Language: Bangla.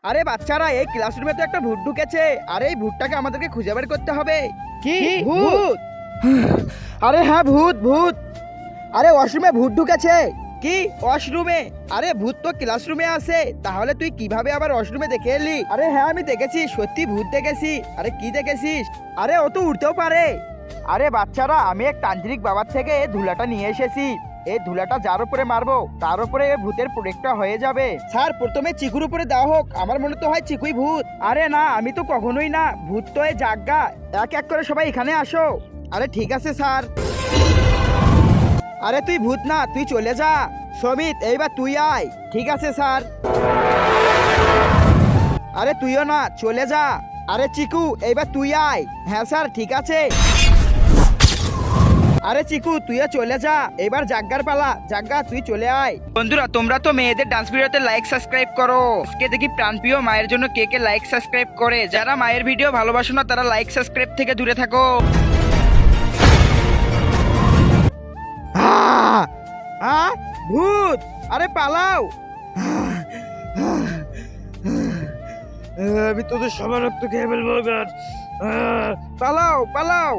আরে বাচ্চারা, এই ক্লাসরুমে তো একটা ভূত ঢুকেছে। আরে এই ভূতটাকে আমাদেরকে খুঁজে বের করতে হবে। কি ভূত? আরে হ্যাঁ, ভূত ভূত। আরে ওয়াশরুমে ভূত ঢুকেছে। কি ওয়াশরুমে? আরে ভূত তো ক্লাসরুমে আছে, তাহলে তুই কিভাবে আবার ওয়াশরুমে দেখে এলি? আরে হ্যাঁ, আমি দেখেছি, সত্যি ভূত দেখেছি। আরে কি দেখেছিস? আরে ও তো উঠতেও পারে। আরে বাচ্চারা, আমি এক তান্ত্রিক বাবার থেকে ধুলাটা নিয়ে এসেছি। এই ধুলাটা যার উপরে মারবো তার উপরে ভূতের প্রোটেক্টটা হয়ে যাবে। স্যার, প্রথমে চিকুর উপরে দেওয়া হোক। আমার মনে তো হয় চিকুই ভূত। আরে না, আমি তো কখনোই না। ভূত তো এই জাগ্গা। এক এক করে সবাই এখানে আসো। আরে ঠিক আছে স্যার। আরে তুই ভূত না, তুই চলে যা। সমিত, এইবার তুই আয়। ঠিক আছে স্যার। আরে তুইও না, চলে যা। আরে চিকু, এইবার তুই আয়। হ্যাঁ স্যার, ঠিক আছে। আরে চিকু, তুইও চলে যা। এবার জাগ্গার পালা। জাগ্গা, তুই চলে আয়। বন্ধুরা, তোমরা তো মেয়েদের ডান্স ভিডিওতে লাইক সাবস্ক্রাইব করো। আজকে দেখি প্রাণপ্রিয় মায়ের জন্য কে কে লাইক সাবস্ক্রাইব করে। যারা মায়ের ভিডিও ভালোবাসো না তারা লাইক সাবস্ক্রাইব থেকে দূরে থাকো। ভূত! আরে পালাও। আমি তোদের সবার রক্ত খেয়ে ফেলবো এবার। পালাও পালাও।